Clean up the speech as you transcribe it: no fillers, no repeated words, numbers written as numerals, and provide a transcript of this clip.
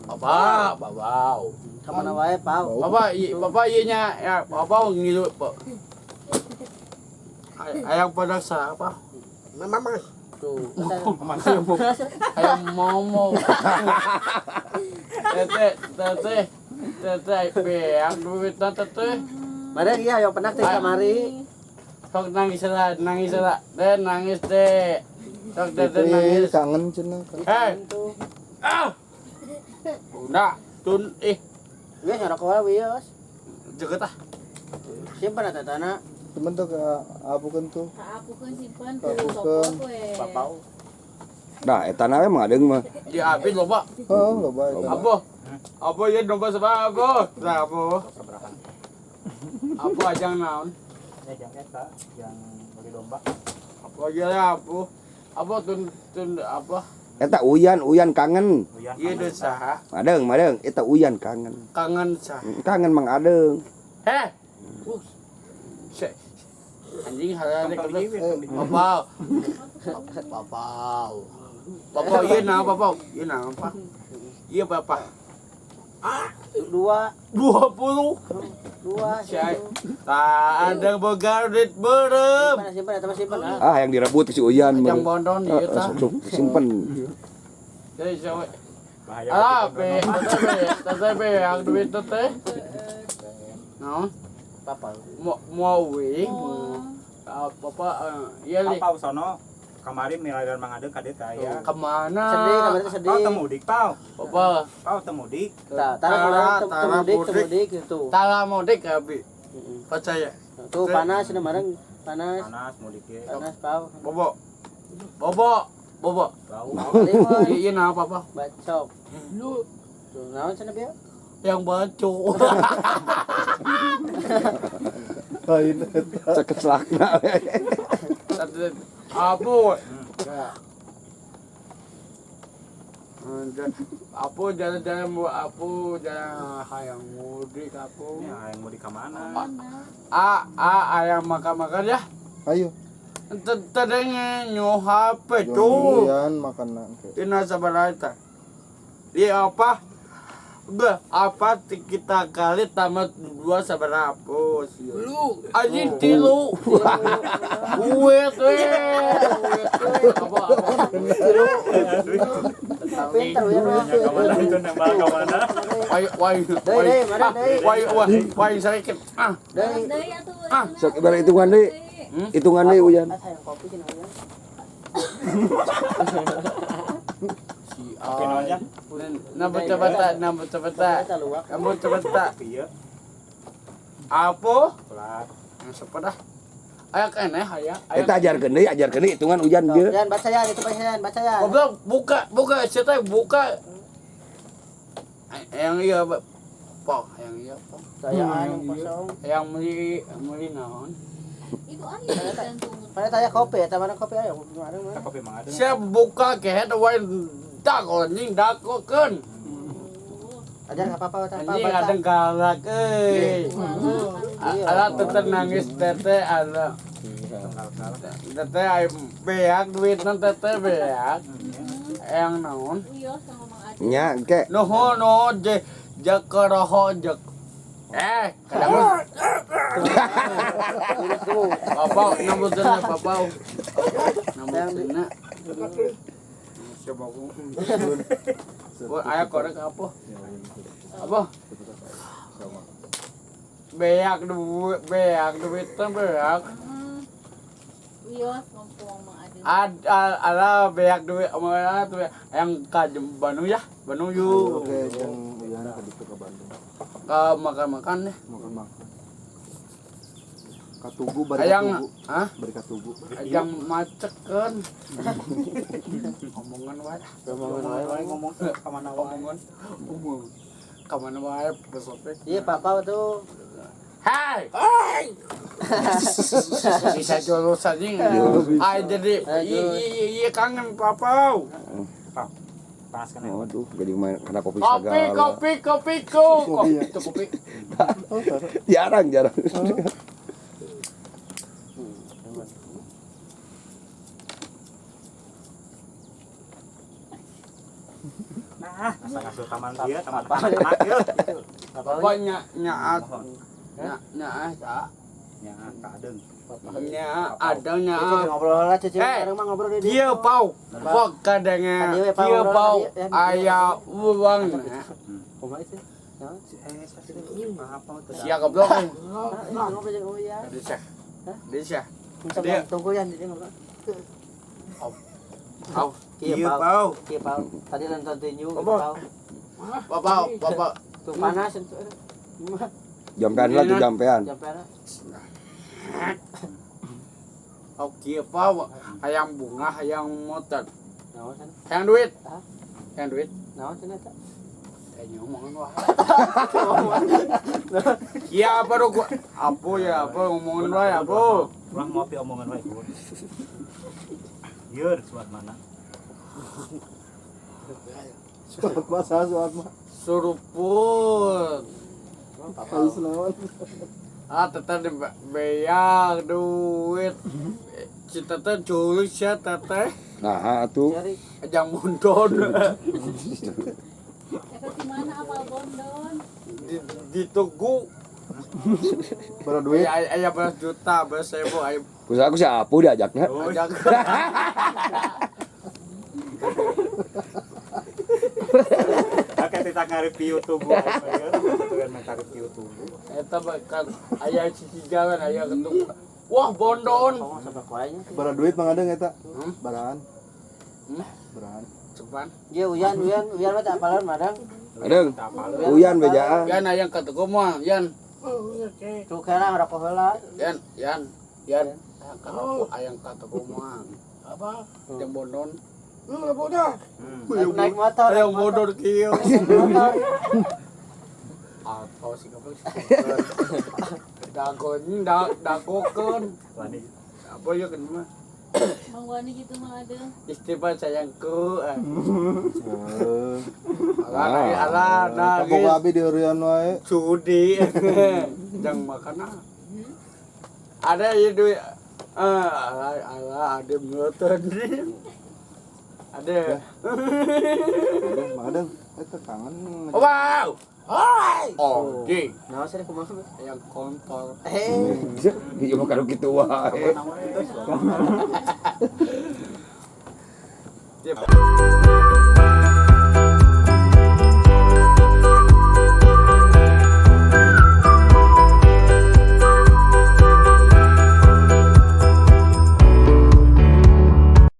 Bapak. Kemana wae, Pau? Bapak iya ya, Bapak ngilu. Ayang pada sa apa? Mama. Tuh, Ayang momo. Tete, yang duit tete. mari iya yang pernah teh kamari. Sok nangis lah. Nangis deh. Sok deh nangis. Kangen cenah. Udah, tun Wes nyarok wae wios. Jeget ah. Simpen eta tanah. Temen tuh ke apukeun tuh. Apukeun simpen Apukeun. sopok we. Papau. Nah, eta na we mah adeung mah. Diapin loba. Oh, loba eta. Apa ya domba sebab apa? Nah, apa ajang naon? Ajang eta yang bagi domba. Apa aja ya apa tun apa? Eta uyan kangen. Ieu deui saha? Adeung, eta uyan kangen. Kangen saha? Kangen mang adeung. Anjing halane ke Bapak ieu nah Bapak. Ieu nah apa? Iya Bapak. 2 20. Syai. Tak ada boga duit berem. Simpen eta mah simpen. Ah, yang direbut si uyan Yang mah. bondon ieu tah. Simpen. Jadi sawe. Bahaya. Tete yang duit tete. Naon? Papau. Mau we. Bapak iya li. Pau sono kamari miladan Mang Ade kade aya. Kemana? Sedih, kamari teh sedih. Pau temudik, Pau. Bapak. Pau temudik. Tara mudik gitu. Tara mudik abi. Percaya. Tuh panas cenah mareng panas. Panas mudik ge. Panas Pau. Bobo. Bau. Iya nah Bapak. Bacok. Tuh naon cenah bieu? Yang baco. Lain eta. Ceket selakna. Apa? Apa jalan-jalan hayang mudik apa? Ya, yang mudik ka mana? Ayang makan ya. Ayo. Tadanya nyo HP tuh. Jangan makanan. Ina sabaraha eta. Iya apa? Udah, apa kita kali tamat 2 sabaraha pos. Lu anjing 3. Uwe tuh. Apa? Pinter we mah. Ka mana itu nembal ka mana? Wai sakit. Deui. Deui atuh. Sok ibarat hitungan deui. Hitungan deui uyan. Sayang kopi cenah ya. Nambah cepet. Eta luak. Kamu cepet. Iya. Apa? Pelat. Yang sepeda. Aya keneh aya. Eta ajarkeun deui hitungan uyan ge. Yan baca ya itu baca ya. Goblok buka saya buka. Yang iya Pak, yang iya Pak. Saya anu kosong. Yang beli naon? Iku aya gantung. Mana tanya kopi eta mana kopi aya mareng Kita mana. kopi Mang Ade. Saya buka ke head wae anjing dakokeun. Ajar enggak apa-apa Anjing adeng galak euy. Ala tete nangis tete ala. Tete ay beak duit nan tete beak. Yang naon? Uyos sama Mang Ade. Nya engke. No jakaraho jak. Kadang Bapak nambutna Bapak. Nambutna. Coba aku. Aya korek apa? Apa? Beak duit beak. Uyos ngomong Mang Ade. Ala beak duit mana tuh yang ka Bandung ya? Bandung yuk. Oke, yang uyan ke ditu ke Bandung. Ka makan deh. Makan. Katugu bari Ayang, katugu. hah? Bari katugu. Yang macekeun. Omongan wae. Ngomong ka mana wae. Kamana wae besok teh. Iya papa tuh. Hai. Bisa jolos anjing. Ai jadi iya kangen papau. Panas kan. Waduh, jadi main kena kopi segala. Kopi. Itu kopi. Jarang. Nah, asa ngasuh taman dia, taman anak ya. Bapaknya nyaat Mohon. nyaat Ya, kadeung. nya adanya Cici ngobrol lah Cici. Eh, Sekarang mah ngobrol di dia pau pok kadangnya Tadi we pau dia ngobrol pau tadi, ya. ayah uang Kumaha itu? Ya. Apa tuh? siap goblok Ngobrol jeung Uyan. desa desa Bisa Dia- tunggu ya di ngobrol. au Kieu pau. Kieu pau. Tadi nonton tinju Apa? pau. bapak Tuh panas itu. Jampean lah tuh jampean. Jampera. au kia pau hayang bunga hayang motor Naon sana? hayang duit Hah? hayang duit Naon sana ta? ngomongin wah iya apa do gua apa ya apa ngomongin wae apa Kurang mau pi omongan wae. Yeur suat mana? Suat mah suat mah. suruput Ayo selawan. teteh di bayar duit si teteh culik ya teteh Nah, atuh. Cari ajang mundon Eta di mana apal bondon? di tugu Bara duit. ayah belas juta belas ribu ayah Kusa aku siapa diajaknya? ajak Kakek kita nge-review tubuh apa ya? Itu kan nge-review tubuh. eta bahkan ayah sisi jalan ayah ketemu wah bondon ngomong sama kuainya. Bara duit mah ngadeng eta. Hmm? Baraan. Hmm? Baraan. cepat Dia Uyan mah tak apalan madang. Adeng. Uyan bejaan. yan ayah ketemu mah yan Tuh kana ngarokok heula. yan kalau ayah ketemu mah apa yang bondon Naik motor. ayah bodor kieu Motor. atau sih goblok dagokeun Wani. apa ya kan mah Mang Wani gitu mah ada. istighfar sayangku Heeh. ala Kapok nangis abi di heureun wae. sudi jang makan ada ya duit ala ada meuteun ada Adeng, adeng. Eta kangen. wow oh di Naon sih kumaha? yang kontol Iya mah karo kitu wae. Dia